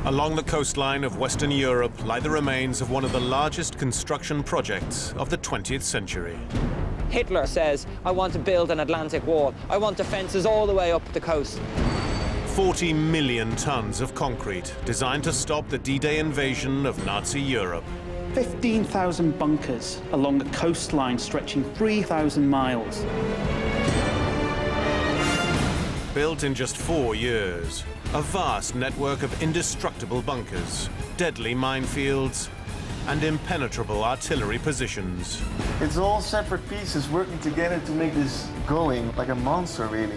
Along the coastline of Western Europe lie the remains of one of the largest construction projects of the 20th century. Hitler says, I want to build an Atlantic wall. I want defences all the way up the coast. 40 million tons of concrete designed to stop the D-Day invasion of Nazi Europe. 15,000 bunkers along a coastline stretching 3,000 miles. Built in just 4 years, a vast network of indestructible bunkers, deadly minefields, and impenetrable artillery positions. It's all separate pieces working together to make this going, like a monster, really.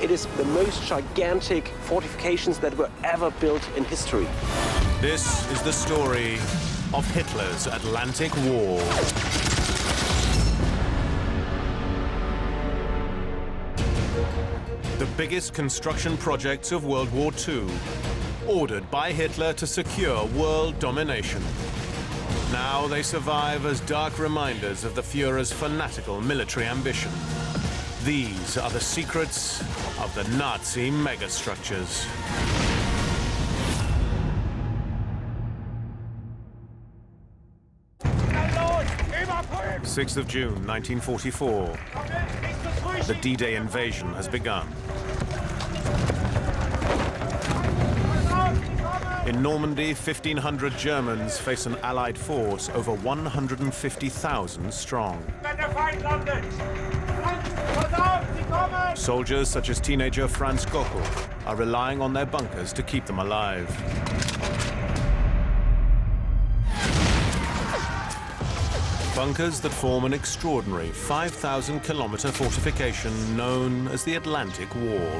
It is the most gigantic fortifications that were ever built in history. This is the story of Hitler's Atlantic Wall. The biggest construction projects of World War II, ordered by Hitler to secure world domination. Now they survive as dark reminders of the Führer's fanatical military ambition. These are the secrets of the Nazi megastructures. "6th of June, 1944. The D-Day invasion has begun. In Normandy, 1,500 Germans face an Allied force over 150,000 strong. Soldiers such as teenager Franz Gockel are relying on their bunkers to keep them alive. Bunkers that form an extraordinary 5,000-kilometer fortification known as the Atlantic Wall.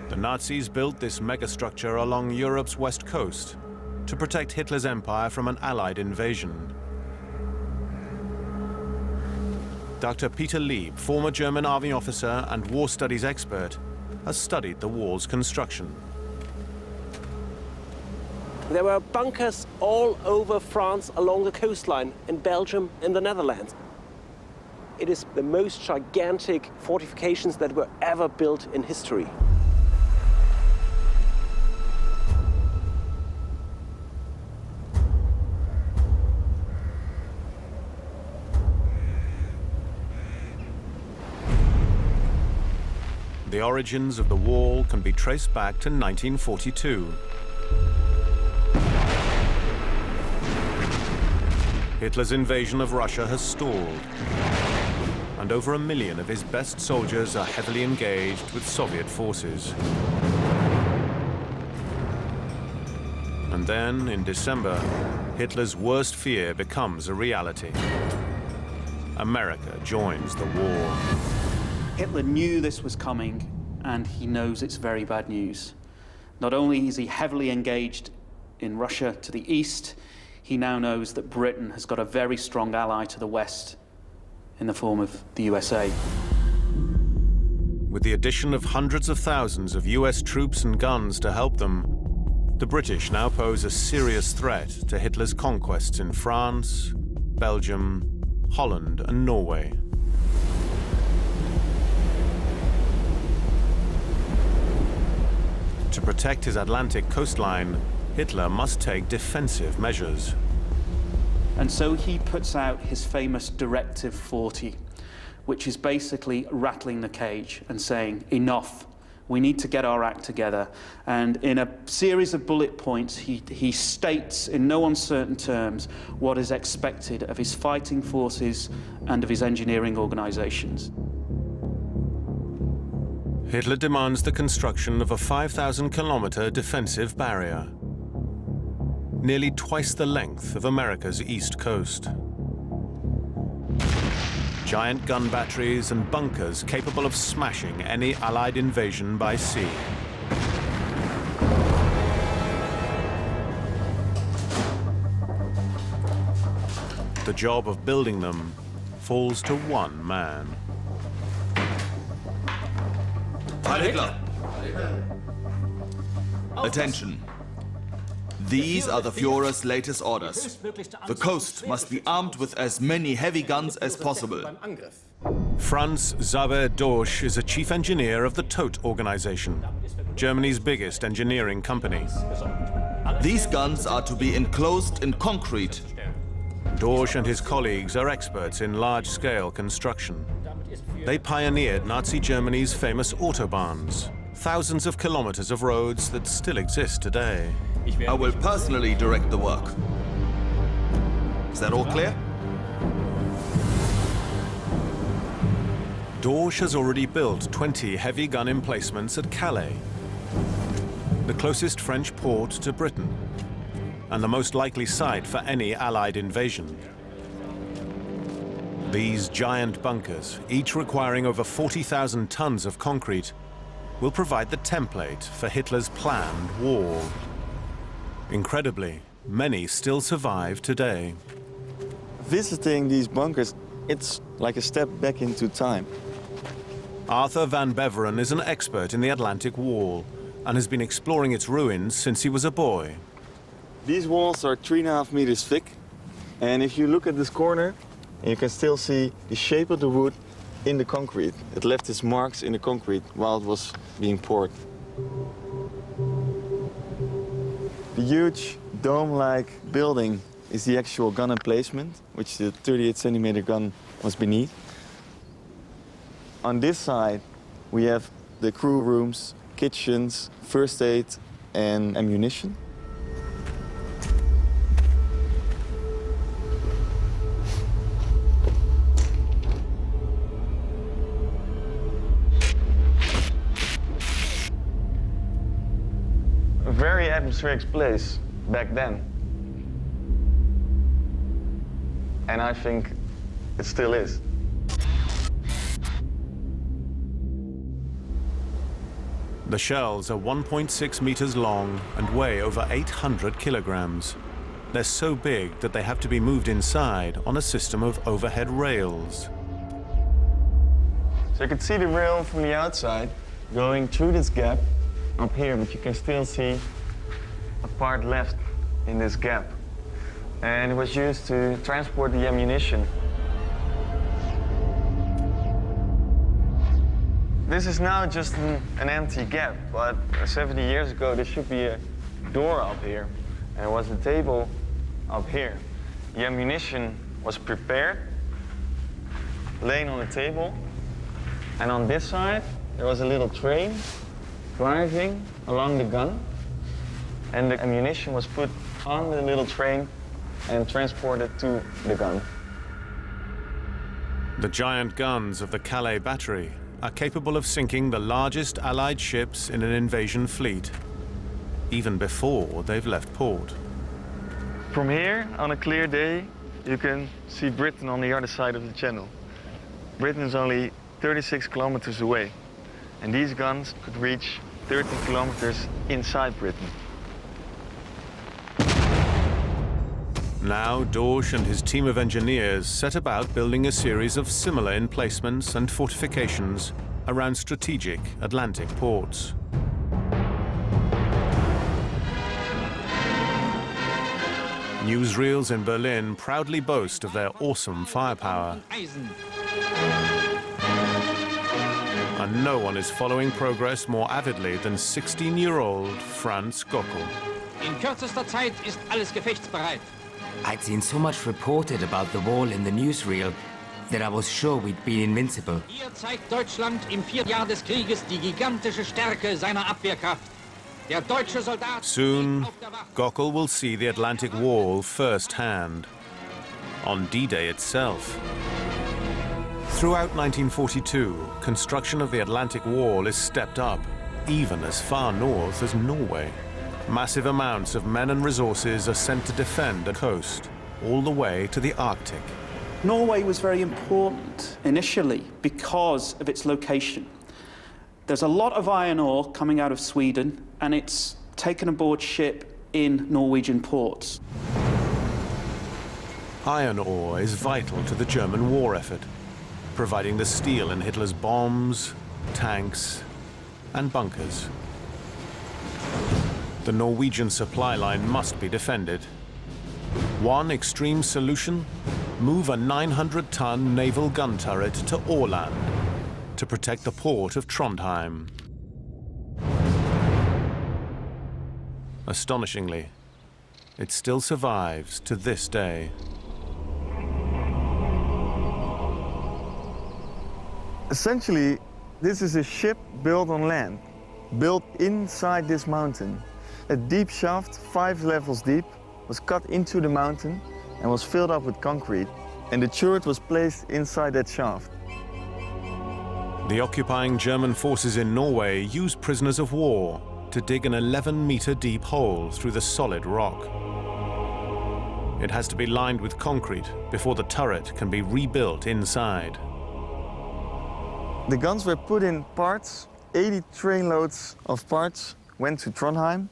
The Nazis built this megastructure along Europe's west coast to protect Hitler's empire from an Allied invasion. Dr. Peter Lieb, former German army officer and war studies expert, has studied the wall's construction. There were bunkers all over France along the coastline, in Belgium, in the Netherlands. It is the most gigantic fortifications that were ever built in history. The origins of the wall can be traced back to 1942. Hitler's invasion of Russia has stalled, and over 1 million of his best soldiers are heavily engaged with Soviet forces. And then, in December, Hitler's worst fear becomes a reality. America joins the war. Hitler knew this was coming, and he knows it's very bad news. Not only is he heavily engaged in Russia to the east, he now knows that Britain has got a very strong ally to the west in the form of the USA. With the addition of hundreds of thousands of US troops and guns to help them, the British now pose a serious threat to Hitler's conquests in France, Belgium, Holland, and Norway. To protect his Atlantic coastline, Hitler must take defensive measures. And so he puts out his famous Directive 40, which is basically rattling the cage and saying, enough, we need to get our act together. And in a series of bullet points, he states in no uncertain terms what is expected of his fighting forces and of his engineering organizations. Hitler demands the construction of a 5,000-kilometer defensive barrier, nearly twice the length of America's east coast. Giant gun batteries and bunkers capable of smashing any Allied invasion by sea. The job of building them falls to one man. Heil Hitler! Attention. These are the Führer's latest orders. The coast must be armed with as many heavy guns as possible. Franz Xaver Dorsch is a chief engineer of the Todt organization, Germany's biggest engineering company. These guns are to be enclosed in concrete. Dorsch and his colleagues are experts in large-scale construction. They pioneered Nazi Germany's famous autobahns, thousands of kilometers of roads that still exist today. I will personally direct the work. Is that all clear? Dorsch has already built 20 heavy gun emplacements at Calais, the closest French port to Britain, and the most likely site for any Allied invasion. These giant bunkers, each requiring over 40,000 tons of concrete, will provide the template for Hitler's planned war. Incredibly, many still survive today. Visiting these bunkers, it's like a step back into time. Arthur van Beveren is an expert in the Atlantic Wall and has been exploring its ruins since he was a boy. These walls are 3.5 meters thick, and if you look at this corner, you can still see the shape of the wood in the concrete. It left its marks in the concrete while it was being poured. The huge dome-like building is the actual gun emplacement, which the 38-centimeter gun was beneath. On this side, we have the crew rooms, kitchens, first aid, and ammunition. A very atmospheric place back then. And I think it still is. The shells are 1.6 meters long and weigh over 800 kilograms. They're so big that they have to be moved inside on a system of overhead rails. So you can see the rail from the outside going through this gap up here, but you can still see a part left in this gap. And it was used to transport the ammunition. This is now just an empty gap, but 70 years ago there should be a door up here, and there was a table up here. The ammunition was prepared, laying on the table, and on this side there was a little train driving along the gun, and the ammunition was put on the little train and transported to the gun. The giant guns of the Calais battery are capable of sinking the largest Allied ships in an invasion fleet, even before they've left port. From here, on a clear day, you can see Britain on the other side of the channel. Britain is only 36 kilometers away, and these guns could reach 13 kilometers inside Britain. Now Dorsch and his team of engineers set about building a series of similar emplacements and fortifications around strategic Atlantic ports. Newsreels in Berlin proudly boast of their awesome firepower. And no one is following progress more avidly than 16-year-old Franz Gockel. In kürzester Zeit ist alles gefechtsbereit. I'd seen so much reported about the wall in the newsreel that I was sure we'd be invincible. Hier zeigt Deutschland im 4. Jahr des Krieges die gigantische Stärke seiner Abwehrkraft. Der deutsche Soldat Soon, auf der Wacht. Gockel will see the Atlantic Wall firsthand, on D-Day itself. Throughout 1942, construction of the Atlantic Wall is stepped up, even as far north as Norway. Massive amounts of men and resources are sent to defend the coast, all the way to the Arctic. Norway was very important initially because of its location. There's a lot of iron ore coming out of Sweden, and it's taken aboard ship in Norwegian ports. Iron ore is vital to the German war effort, providing the steel in Hitler's bombs, tanks, and bunkers. The Norwegian supply line must be defended. One extreme solution: move a 900-ton naval gun turret to Åland to protect the port of Trondheim. Astonishingly, it still survives to this day. Essentially, this is a ship built on land, built inside this mountain. A deep shaft, 5 levels deep, was cut into the mountain and was filled up with concrete, and the turret was placed inside that shaft. The occupying German forces in Norway used prisoners of war to dig an 11-meter deep hole through the solid rock. It has to be lined with concrete before the turret can be rebuilt inside. The guns were put in parts. 80 trainloads of parts went to Trondheim,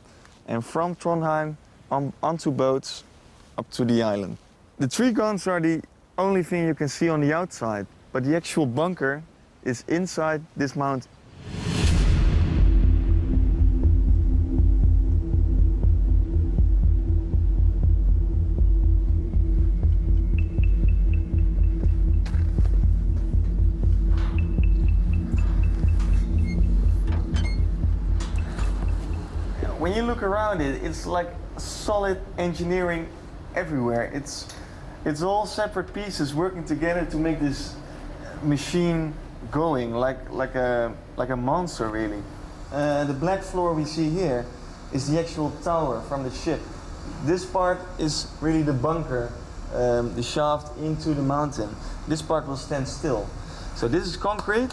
and from Trondheim onto boats up to the island. The 3 guns are the only thing you can see on the outside, but the actual bunker is inside this mountain. When you look around it, it's like solid engineering everywhere. It's all separate pieces working together to make this machine going like a monster, really. The black floor we see here is the actual tower from the ship. This part is really the bunker, the shaft into the mountain. This part will stand still. So this is concrete,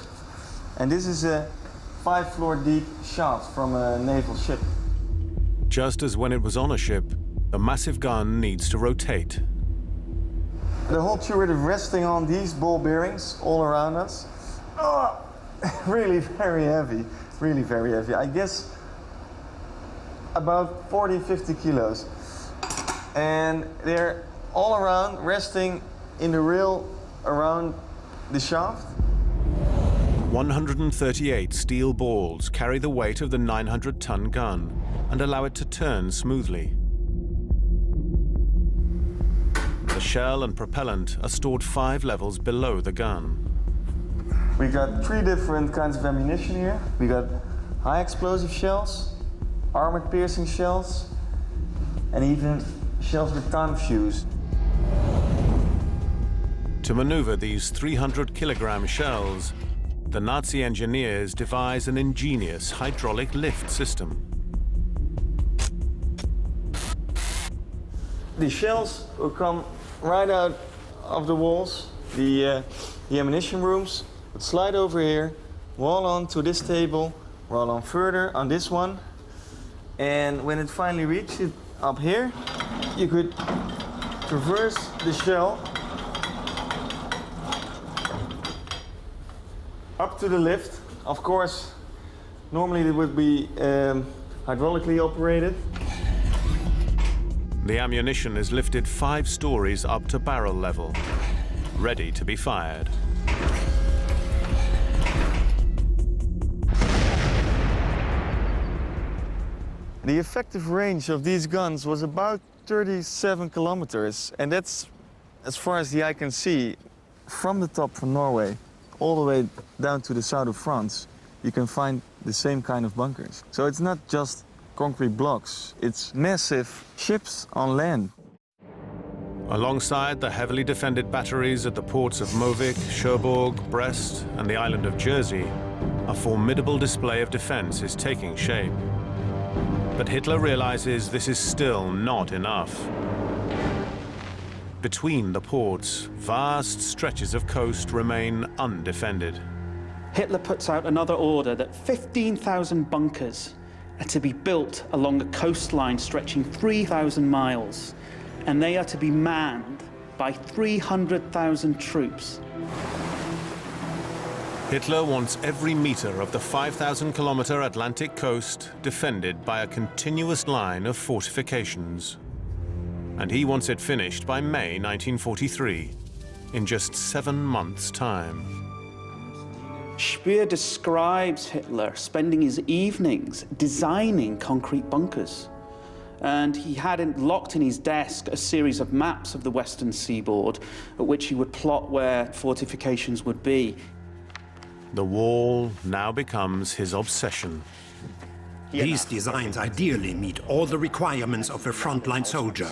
and this is a 5-floor deep shaft from a naval ship. Just as when it was on a ship, the massive gun needs to rotate. The whole turret is resting on these ball bearings all around us. Oh, really very heavy, really very heavy. I guess about 40, 50 kilos. And they're all around, resting in the rail around the shaft. 138 steel balls carry the weight of the 900-ton gun and allow it to turn smoothly. The shell and propellant are stored 5 levels below the gun. We got 3 different kinds of ammunition here. We got high explosive shells, armored piercing shells, and even shells with time fuse. To maneuver these 300-kilogram shells, the Nazi engineers devise an ingenious hydraulic lift system. The shells will come right out of the walls, the ammunition rooms, would slide over here, roll on to this table, roll on further on this one, and when it finally reaches up here, you could traverse the shell up to the lift. Of course, normally it would be hydraulically operated. The ammunition is lifted 5 stories up to barrel level, ready to be fired. The effective range of these guns was about 37 kilometers, and that's as far as the eye can see. From the top from Norway all the way down to the south of France, you can find the same kind of bunkers. So it's not just concrete blocks, it's massive ships on land. Alongside the heavily defended batteries at the ports of Movik, Cherbourg, Brest, and the island of Jersey, a formidable display of defense is taking shape. But Hitler realizes this is still not enough. Between the ports, vast stretches of coast remain undefended. Hitler puts out another order that 15,000 bunkers are to be built along a coastline stretching 3,000 miles, and they are to be manned by 300,000 troops. Hitler wants every meter of the 5,000-kilometer Atlantic coast defended by a continuous line of fortifications. And he wants it finished by May 1943, in just 7 months' time. Speer describes Hitler spending his evenings designing concrete bunkers. And he had locked in his desk a series of maps of the western seaboard at which he would plot where fortifications would be. The wall now becomes his obsession. These designs ideally meet all the requirements of a frontline soldier.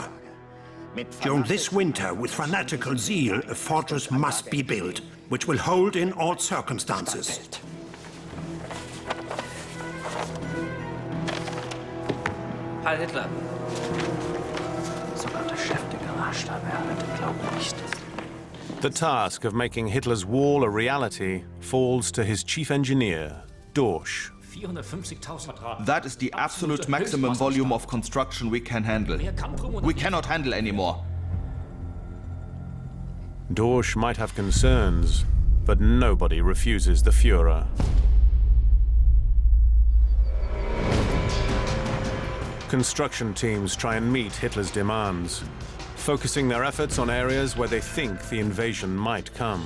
During this winter, with fanatical zeal, a fortress must be built, which will hold in all circumstances. Heil Hitler. Sogar der Chef der Garage da wäre, glaubt nicht. The task of making Hitler's wall a reality falls to his chief engineer, Dorsch. That is the absolute maximum volume of construction we can handle. We cannot handle anymore. Dorsch might have concerns, but nobody refuses the Führer. Construction teams try and meet Hitler's demands, focusing their efforts on areas where they think the invasion might come,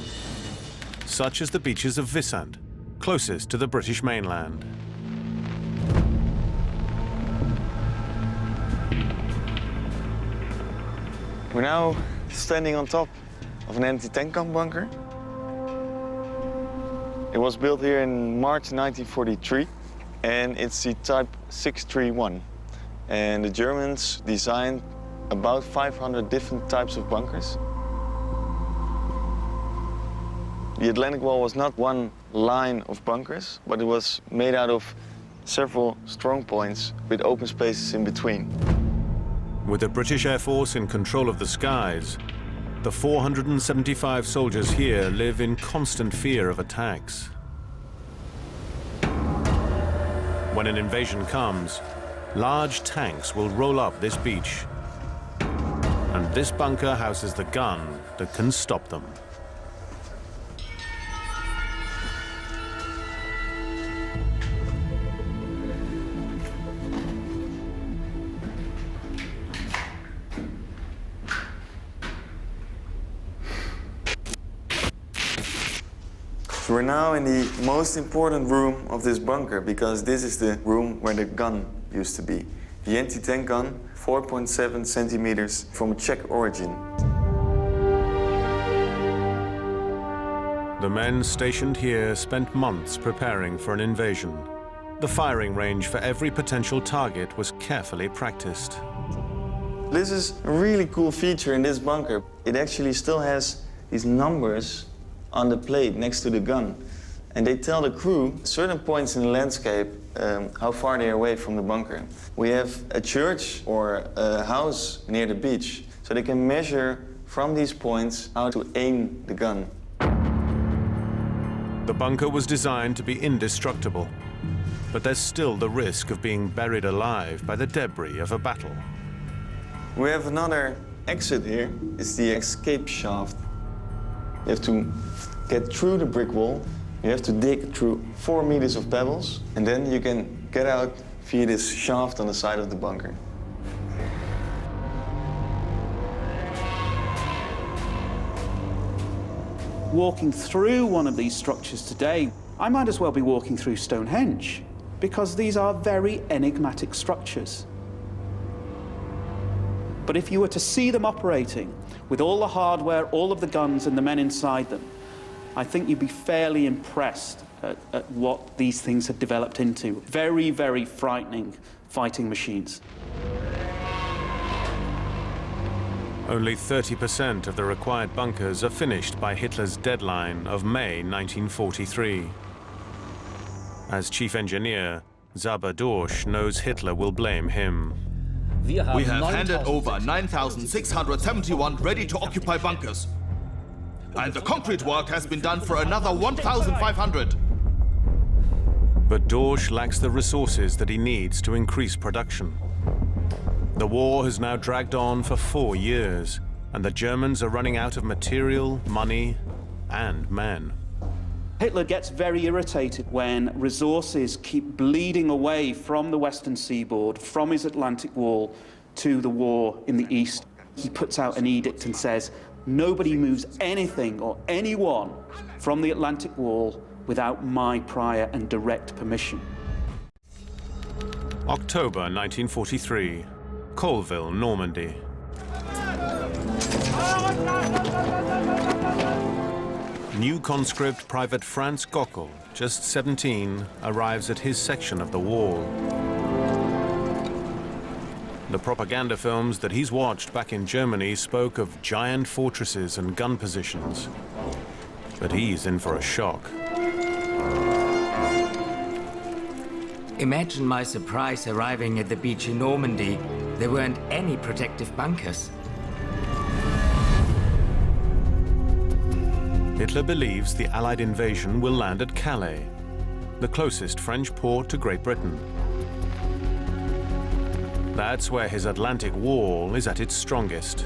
such as the beaches of Wissant, closest to the British mainland. We're now standing on top of an anti-tank gun bunker. It was built here in March 1943, and it's the type 631. And the Germans designed about 500 different types of bunkers. The Atlantic Wall was not one line of bunkers, but it was made out of several strong points with open spaces in between. With the British Air Force in control of the skies, the 475 soldiers here live in constant fear of attacks. When an invasion comes, large tanks will roll up this beach, and this bunker houses the gun that can stop them. We're now in the most important room of this bunker, because this is the room where the gun used to be. The anti-tank gun, 4.7 centimeters, from a Czech origin. The men stationed here spent months preparing for an invasion. The firing range for every potential target was carefully practiced. This is a really cool feature in this bunker. It actually still has these numbers on the plate next to the gun. And they tell the crew certain points in the landscape how far they are away from the bunker. We have a church or a house near the beach, so they can measure from these points how to aim the gun. The bunker was designed to be indestructible, but there's still the risk of being buried alive by the debris of a battle. We have another exit here. It's the escape shaft. You have to get through the brick wall. You have to dig through 4 meters of pebbles, and then you can get out via this shaft on the side of the bunker. Walking through one of these structures today, I might as well be walking through Stonehenge, because these are very enigmatic structures. But if you were to see them operating, with all the hardware, all of the guns and the men inside them, I think you'd be fairly impressed at what these things had developed into. Very, very frightening fighting machines. Only 30% of the required bunkers are finished by Hitler's deadline of May 1943. As chief engineer, Zaber Dorsch knows Hitler will blame him. We have handed over 9,671 ready-to-occupy bunkers. And the concrete work has been done for another 1,500. But Dorsch lacks the resources that he needs to increase production. The war has now dragged on for 4 years, and the Germans are running out of material, money, and men. Hitler gets very irritated when resources keep bleeding away from the western seaboard, from his Atlantic Wall, to the war in the east. He puts out an edict and says, nobody moves anything or anyone from the Atlantic Wall without my prior and direct permission. October 1943, Colville, Normandy. New conscript Private Franz Gockel, just 17, arrives at his section of the wall. The propaganda films that he's watched back in Germany spoke of giant fortresses and gun positions. But he's in for a shock. Imagine my surprise arriving at the beach in Normandy. There weren't any protective bunkers. Hitler believes the Allied invasion will land at Calais, the closest French port to Great Britain. That's where his Atlantic wall is at its strongest.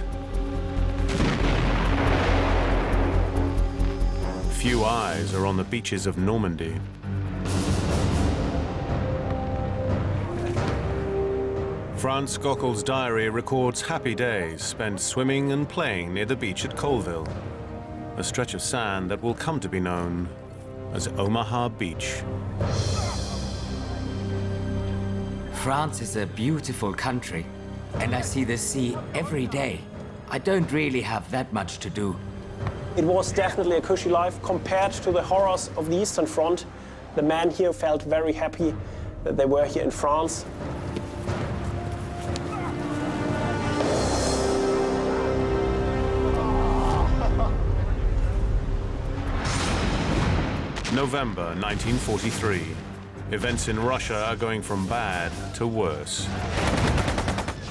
Few eyes are on the beaches of Normandy. Franz Gockel's diary records happy days spent swimming and playing near the beach at Colville, a stretch of sand that will come to be known as Omaha Beach. France is a beautiful country, and I see the sea every day. I don't really have that much to do. It was definitely a cushy life compared to the horrors of the Eastern Front. The men here felt very happy that they were here in France. November 1943. Events in Russia are going from bad to worse.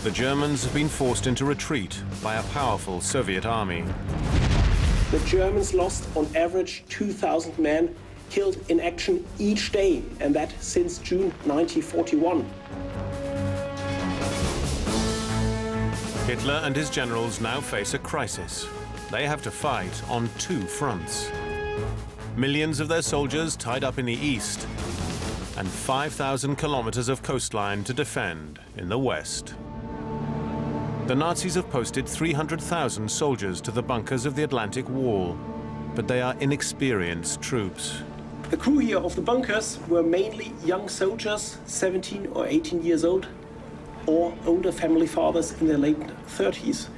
The Germans have been forced into retreat by a powerful Soviet army. The Germans lost on average 2,000 men killed in action each day, and that since June 1941. Hitler and his generals now face a crisis. They have to fight on two fronts. Millions of their soldiers tied up in the east, and 5,000 kilometers of coastline to defend in the west. The Nazis have posted 300,000 soldiers to the bunkers of the Atlantic Wall, but they are inexperienced troops. The crew here of the bunkers were mainly young soldiers, 17 or 18 years old, or older family fathers in their late 30s.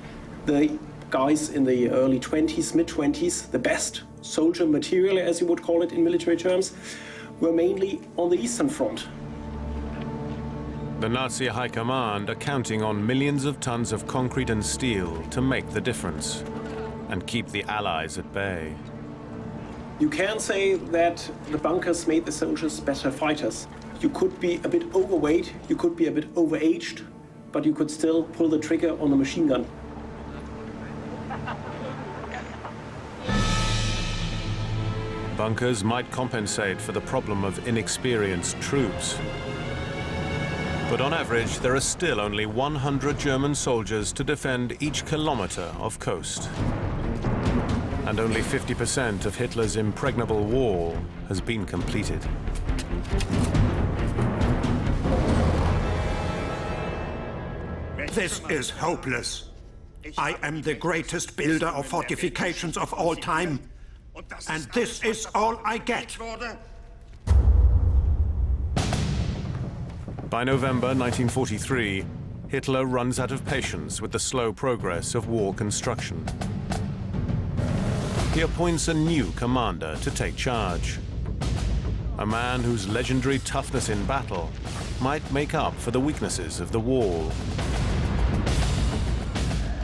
The guys in the early 20s, mid-20s, the best soldier material, as you would call it in military terms, were mainly on the Eastern Front. The Nazi high command are counting on millions of tons of concrete and steel to make the difference and keep the Allies at bay. You can say that the bunkers made the soldiers better fighters. You could be a bit overweight, you could be a bit overaged, but you could still pull the trigger on the machine gun. Bunkers might compensate for the problem of inexperienced troops. But on average, there are still only 100 German soldiers to defend each kilometer of coast. And only 50% of Hitler's impregnable wall has been completed. This is hopeless. I am the greatest builder of fortifications of all time, and this is all I get. By November 1943, Hitler runs out of patience with the slow progress of wall construction. He appoints a new commander to take charge. A man whose legendary toughness in battle might make up for the weaknesses of the wall.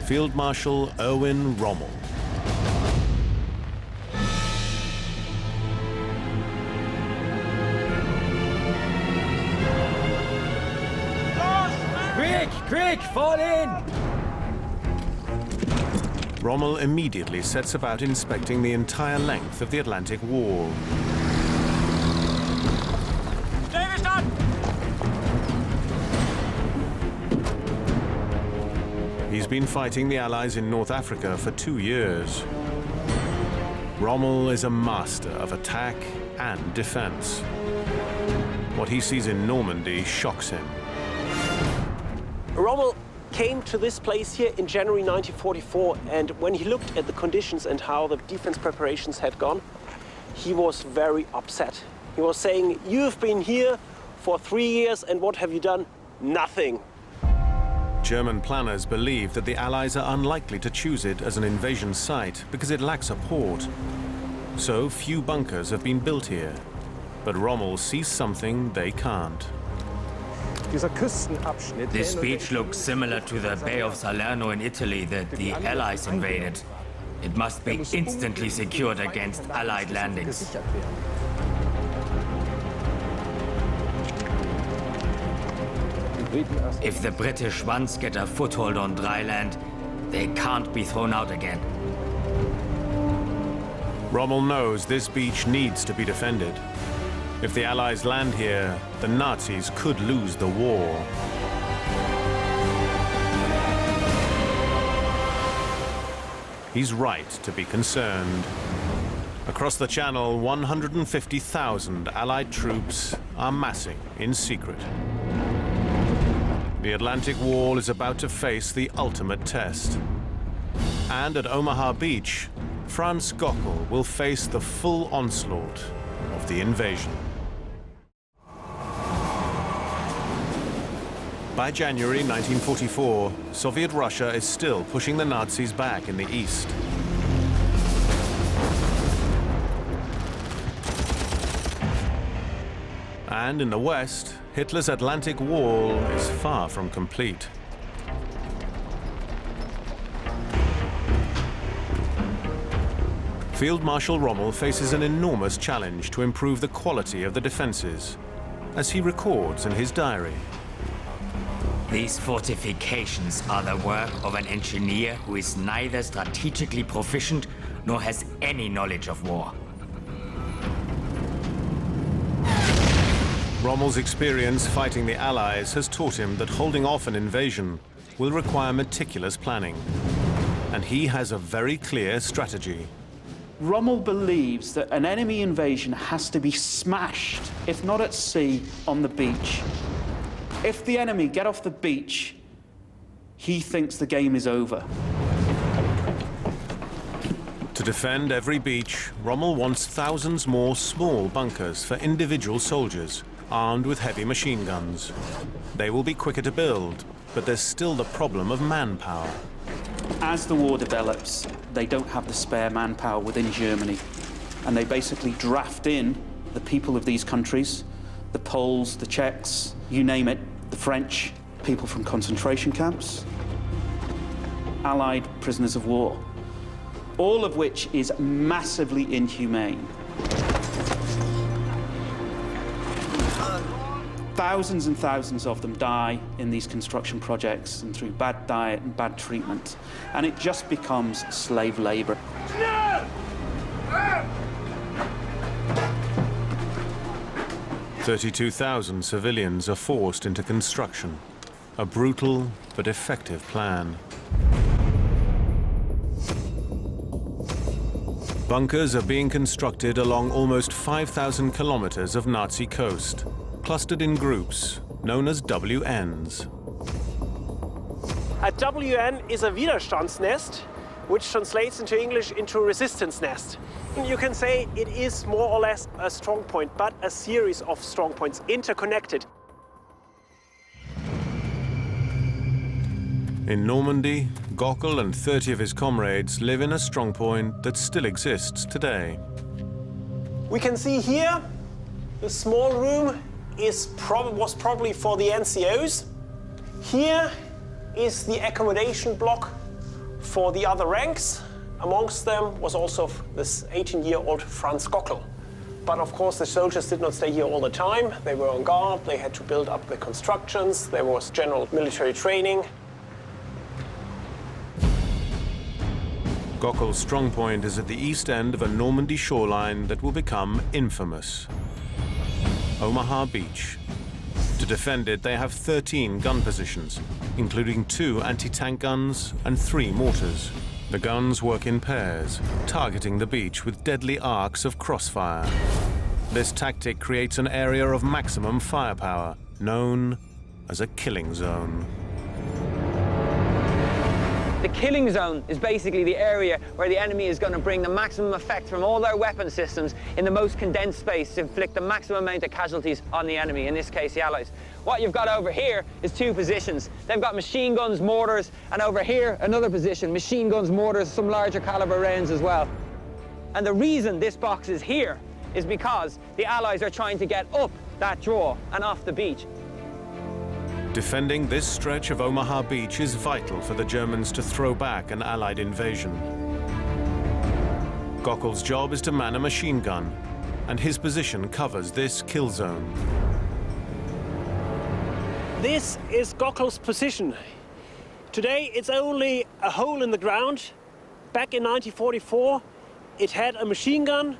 Field Marshal Erwin Rommel. Quick, fall in! Rommel immediately sets about inspecting the entire length of the Atlantic Wall. He's been fighting the Allies in North Africa for 2 years. Rommel is a master of attack and defense. What he sees in Normandy shocks him. Rommel came to this place here in January 1944, and when he looked at the conditions and how the defense preparations had gone, he was very upset. He was saying, you've been here for 3 years and what have you done? Nothing. German planners believe that the Allies are unlikely to choose it as an invasion site because it lacks a port. So few bunkers have been built here. But Rommel sees something they can't. This beach looks similar to the Bay of Salerno in Italy that the Allies invaded. It must be instantly secured against Allied landings. If the British once get a foothold on dry land, they can't be thrown out again. Rommel knows this beach needs to be defended. If the Allies land here, the Nazis could lose the war. He's right to be concerned. Across the Channel, 150,000 Allied troops are massing in secret. The Atlantic Wall is about to face the ultimate test. And at Omaha Beach, Franz Gockel will face the full onslaught of the invasion. By January 1944, Soviet Russia is still pushing the Nazis back in the east. And in the west, Hitler's Atlantic Wall is far from complete. Field Marshal Rommel faces an enormous challenge to improve the quality of the defenses, as he records in his diary. These fortifications are the work of an engineer who is neither strategically proficient nor has any knowledge of war. Rommel's experience fighting the Allies has taught him that holding off an invasion will require meticulous planning. And he has a very clear strategy. Rommel believes that an enemy invasion has to be smashed, if not at sea, on the beach. If the enemy get off the beach, he thinks the game is over. To defend every beach, Rommel wants thousands more small bunkers for individual soldiers, armed with heavy machine guns. They will be quicker to build, but there's still the problem of manpower. As the war develops, they don't have the spare manpower within Germany, and they basically draft in the people of these countries, the Poles, the Czechs, you name it, the French, people from concentration camps, Allied prisoners of war, all of which is massively inhumane. Thousands and thousands of them die in these construction projects and through bad diet and bad treatment, and it just becomes slave labor. 32,000 civilians are forced into construction. A brutal but effective plan. Bunkers are being constructed along almost 5,000 kilometers of Nazi coast, clustered in groups known as WNs. A WN is a Widerstandsnest, which translates into English into resistance nest. You can say it is more or less a strong point, but a series of strong points, interconnected. In Normandy, Gockel and 30 of his comrades live in a strong point that still exists today. We can see here, the small room was probably for the NCOs. Here is the accommodation block for the other ranks. Amongst them was also this 18-year-old Franz Gockel. But of course, the soldiers did not stay here all the time. They were on guard, they had to build up the constructions, there was general military training. Gockel's strongpoint is at the east end of a Normandy shoreline that will become infamous. Omaha Beach. To defend it, they have 13 gun positions, including 2 anti-tank guns and 3 mortars. The guns work in pairs, targeting the beach with deadly arcs of crossfire. This tactic creates an area of maximum firepower, known as a killing zone. The killing zone is basically the area where the enemy is going to bring the maximum effect from all their weapon systems in the most condensed space to inflict the maximum amount of casualties on the enemy, in this case the Allies. What you've got over here is two positions. They've got machine guns, mortars, and over here another position, machine guns, mortars, some larger caliber rounds as well. And the reason this box is here is because the Allies are trying to get up that draw and off the beach. Defending this stretch of Omaha Beach is vital for the Germans to throw back an Allied invasion. Gockel's job is to man a machine gun, and his position covers this kill zone. This is Gockel's position. Today it's only a hole in the ground. Back in 1944, it had a machine gun,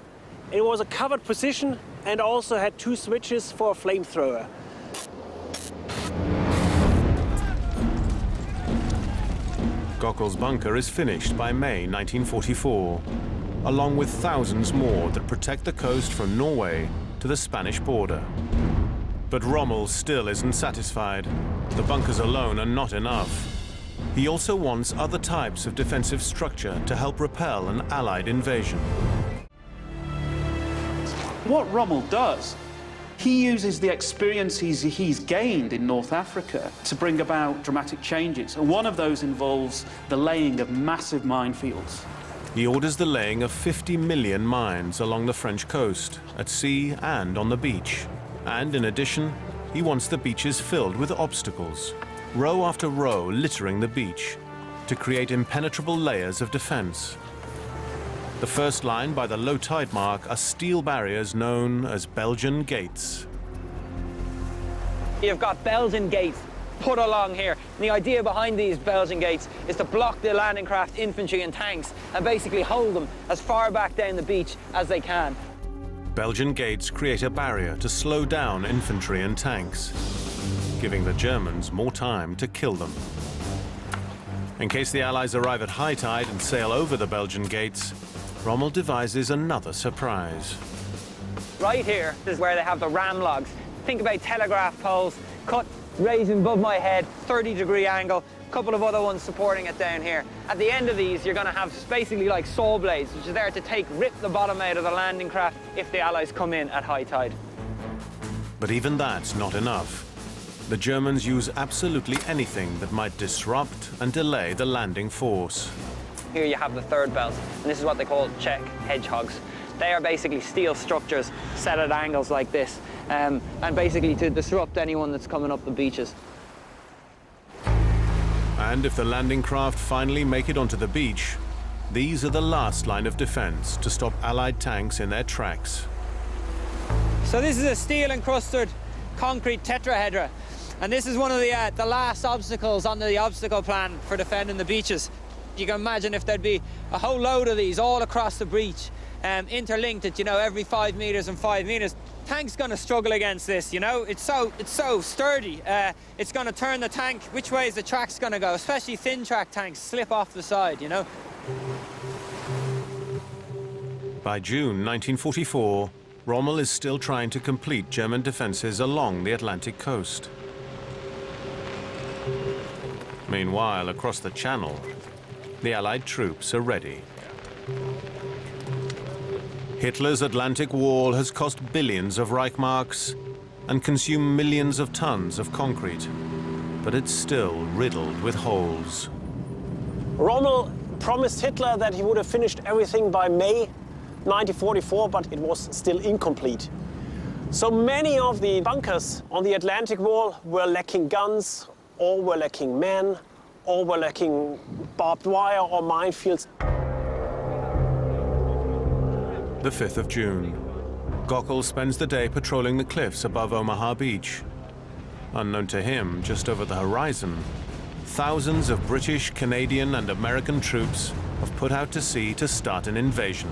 it was a covered position, and also had two switches for a flamethrower. Gockel's bunker is finished by May 1944, along with thousands more that protect the coast from Norway to the Spanish border. But Rommel still isn't satisfied. The bunkers alone are not enough. He also wants other types of defensive structure to help repel an Allied invasion. What Rommel does, he uses the experiences he's gained in North Africa to bring about dramatic changes. And one of those involves the laying of massive minefields. He orders the laying of 50 million mines along the French coast, at sea and on the beach. And in addition, he wants the beaches filled with obstacles, row after row littering the beach, to create impenetrable layers of defense. The first line by the low tide mark are steel barriers known as Belgian gates. You've got Belgian gates put along here. And the idea behind these Belgian gates is to block the landing craft, infantry and tanks and basically hold them as far back down the beach as they can. Belgian gates create a barrier to slow down infantry and tanks, giving the Germans more time to kill them. In case the Allies arrive at high tide and sail over the Belgian gates, Rommel devises another surprise. Right here is where they have the ram logs. Think about telegraph poles, cut, raising above my head, 30-degree angle, a couple of other ones supporting it down here. At the end of these, you're going to have basically like saw blades, which is there to rip the bottom out of the landing craft if the Allies come in at high tide. But even that's not enough. The Germans use absolutely anything that might disrupt and delay the landing force. Here you have the third belt, and this is what they call Czech hedgehogs. They are basically steel structures set at angles like this, and basically to disrupt anyone that's coming up the beaches. And if the landing craft finally make it onto the beach, these are the last line of defense to stop Allied tanks in their tracks. So this is a steel-encrusted concrete tetrahedra, and this is one of the last obstacles on the obstacle plan for defending the beaches. You can imagine if there'd be a whole load of these all across the breach, interlinked at, every 5 meters and 5 meters. Tank's going to struggle against this, It's so sturdy. It's going to turn the tank. Which way is the track's going to go? Especially thin track tanks slip off the side, By June 1944, Rommel is still trying to complete German defenses along the Atlantic coast. Meanwhile, across the Channel, the Allied troops are ready. Hitler's Atlantic Wall has cost billions of Reichmarks and consumed millions of tons of concrete, but it's still riddled with holes. Rommel promised Hitler that he would have finished everything by May 1944, but it was still incomplete. So many of the bunkers on the Atlantic Wall were lacking guns, or were lacking men, or were lacking barbed wire or minefields. The 5th of June. Gockel spends the day patrolling the cliffs above Omaha Beach. Unknown to him, just over the horizon, thousands of British, Canadian and American troops have put out to sea to start an invasion.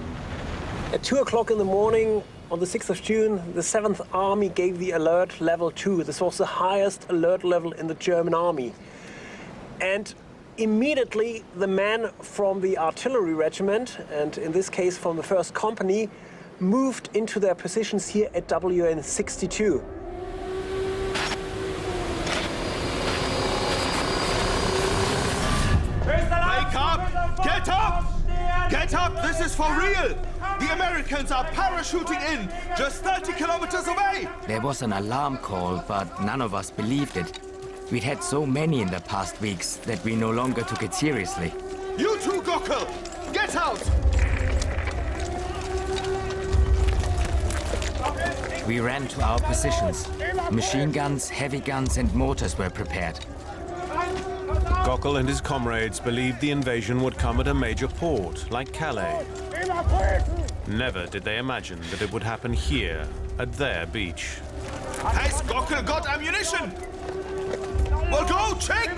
At 2 o'clock in the morning on the 6th of June, the 7th Army gave the alert level 2. This was the highest alert level in the German army. And immediately the men from the artillery regiment, and in this case from the 1st Company, moved into their positions here at WN 62. Make Get up! Get up! This is for real! The Americans are parachuting in, just 30 kilometers away! There was an alarm call, but none of us believed it. We'd had so many in the past weeks that we no longer took it seriously. You too, Gockel! Get out! We ran to our positions. Machine guns, heavy guns, and mortars were prepared. Gockel and his comrades believed the invasion would come at a major port, like Calais. Never did they imagine that it would happen here, at their beach. Has Gockel got ammunition? Well, go, check!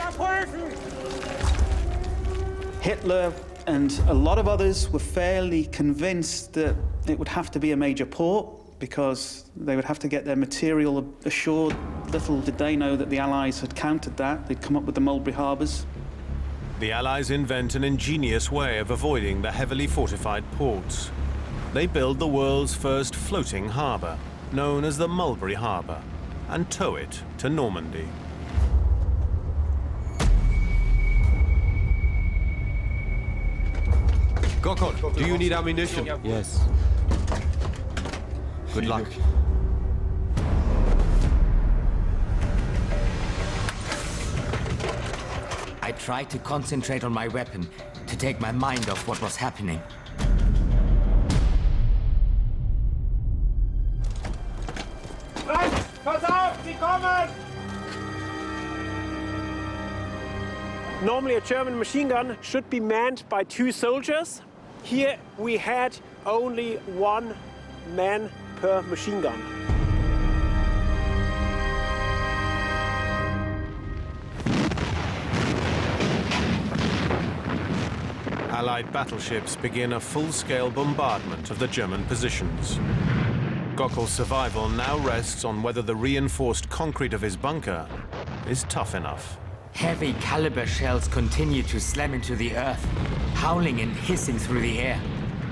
Hitler and a lot of others were fairly convinced that it would have to be a major port because they would have to get their material ashore. Little did they know that the Allies had countered that. They'd come up with the Mulberry Harbours. The Allies invent an ingenious way of avoiding the heavily fortified ports. They build the world's first floating harbour, known as the Mulberry Harbour, and tow it to Normandy. Gockel, do you need ammunition? Yes. Good luck. I tried to concentrate on my weapon, to take my mind off what was happening. Normally a German machine gun should be manned by 2 soldiers. Here we had only 1 man per machine gun. Allied battleships begin a full-scale bombardment of the German positions. Gockel's survival now rests on whether the reinforced concrete of his bunker is tough enough. Heavy caliber shells continue to slam into the earth, howling and hissing through the air.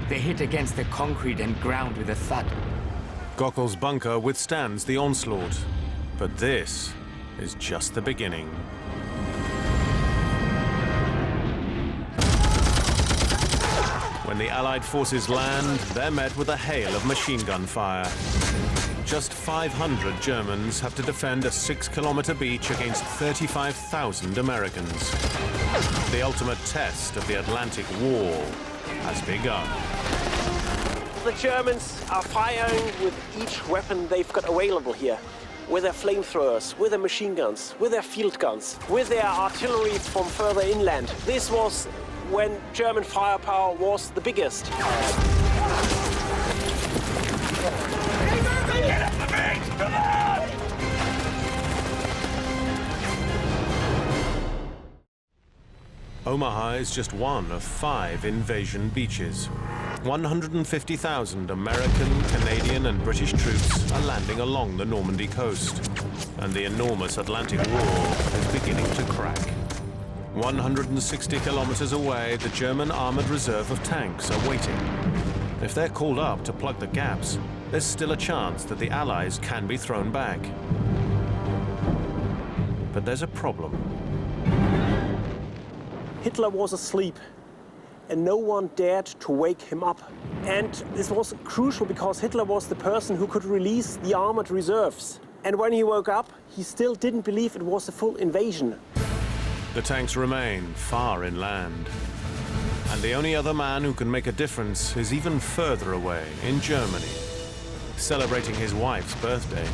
They hit against the concrete and ground with a thud. Gockel's bunker withstands the onslaught, but this is just the beginning. When the Allied forces land, they're met with a hail of machine gun fire. Just 500 Germans have to defend a 6-kilometer beach against 35,000 Americans. The ultimate test of the Atlantic Wall has begun. The Germans are firing with each weapon they've got available here. With their flamethrowers, with their machine guns, with their field guns, with their artillery from further inland. This was when German firepower was the biggest. Omaha is just one of 5 invasion beaches. 150,000 American, Canadian, and British troops are landing along the Normandy coast, and the enormous Atlantic Wall is beginning to crack. 160 kilometers away, the German armored reserve of tanks are waiting. If they're called up to plug the gaps, there's still a chance that the Allies can be thrown back. But there's a problem. Hitler was asleep, and no one dared to wake him up. And this was crucial because Hitler was the person who could release the armored reserves. And when he woke up, he still didn't believe it was a full invasion. The tanks remain far inland. And the only other man who can make a difference is even further away, in Germany, celebrating his wife's birthday.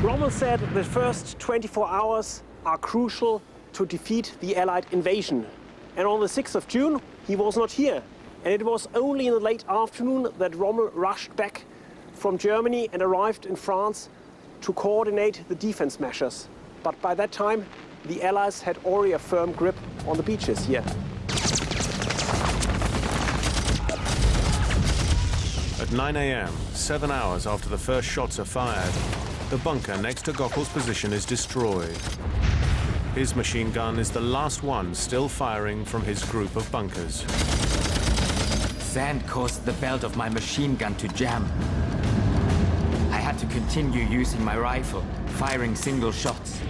Rommel said the first 24 hours are crucial to defeat the Allied invasion. And on the 6th of June, he was not here. And it was only in the late afternoon that Rommel rushed back from Germany and arrived in France to coordinate the defense measures. But by that time, the Allies had already a firm grip on the beaches here. At 9 a.m., 7 hours after the first shots are fired, the bunker next to Gockel's position is destroyed. His machine gun is the last one still firing from his group of bunkers. Sand caused the belt of my machine gun to jam. I had to continue using my rifle, firing single shots.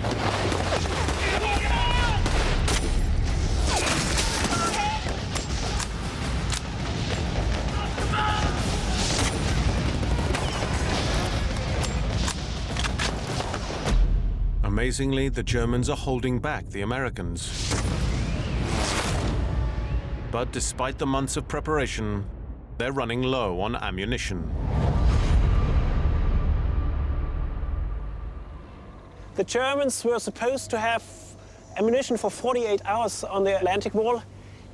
Amazingly, the Germans are holding back the Americans. But despite the months of preparation, they're running low on ammunition. The Germans were supposed to have ammunition for 48 hours on the Atlantic Wall.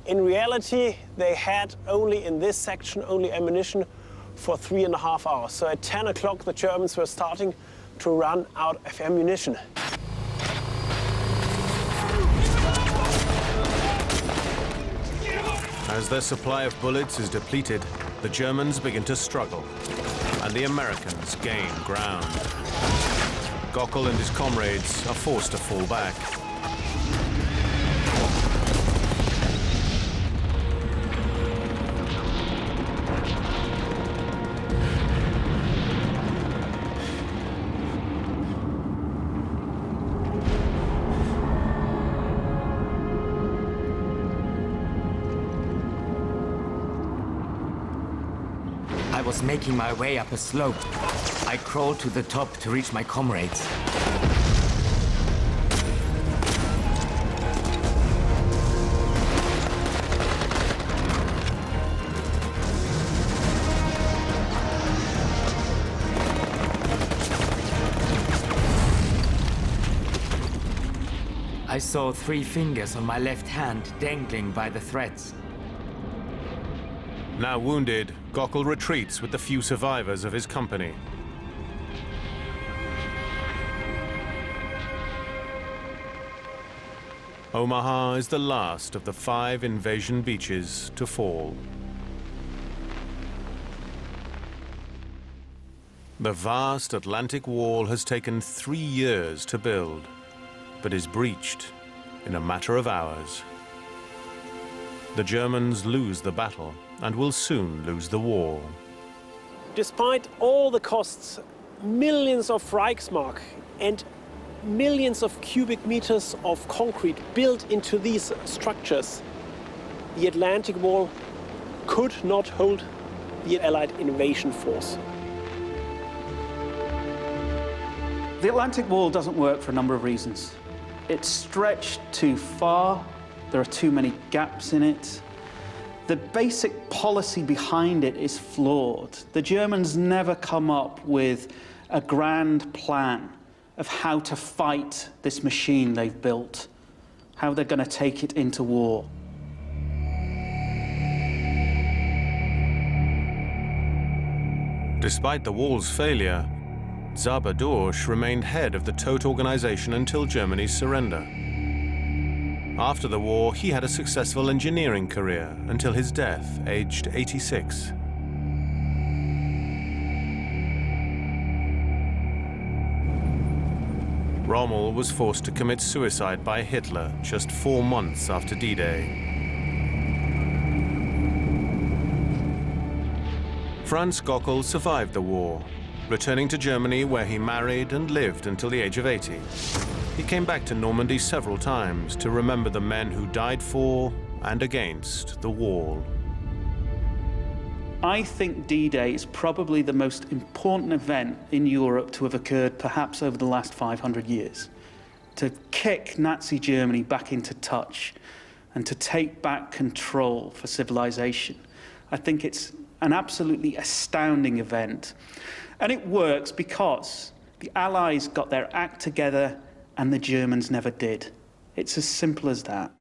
In reality, they had only in this section only ammunition for 3.5 hours. So at 10 o'clock, the Germans were starting to run out of ammunition. As their supply of bullets is depleted, the Germans begin to struggle, and the Americans gain ground. Gockel and his comrades are forced to fall back. I was making my way up a slope. I crawled to the top to reach my comrades. I saw 3 fingers on my left hand dangling by the threads. Now wounded, Gockel retreats with the few survivors of his company. Omaha is the last of the 5 invasion beaches to fall. The vast Atlantic Wall has taken 3 years to build, but is breached in a matter of hours. The Germans lose the battle and will soon lose the war. Despite all the costs, millions of Reichsmark and millions of cubic meters of concrete built into these structures, the Atlantic Wall could not hold the Allied invasion force. The Atlantic Wall doesn't work for a number of reasons. It's stretched too far, there are too many gaps in it. The basic policy behind it is flawed. The Germans never come up with a grand plan of how to fight this machine they've built, how they're going to take it into war. Despite the wall's failure, Zabadorsch remained head of the Todt organization until Germany's surrender. After the war, he had a successful engineering career until his death, aged 86. Rommel was forced to commit suicide by Hitler just 4 months after D-Day. Franz Gockel survived the war, returning to Germany where he married and lived until the age of 80. He came back to Normandy several times to remember the men who died for and against the wall. I think D-Day is probably the most important event in Europe to have occurred perhaps over the last 500 years. To kick Nazi Germany back into touch and to take back control for civilization. I think it's an absolutely astounding event. And it works because the Allies got their act together and the Germans never did. It's as simple as that.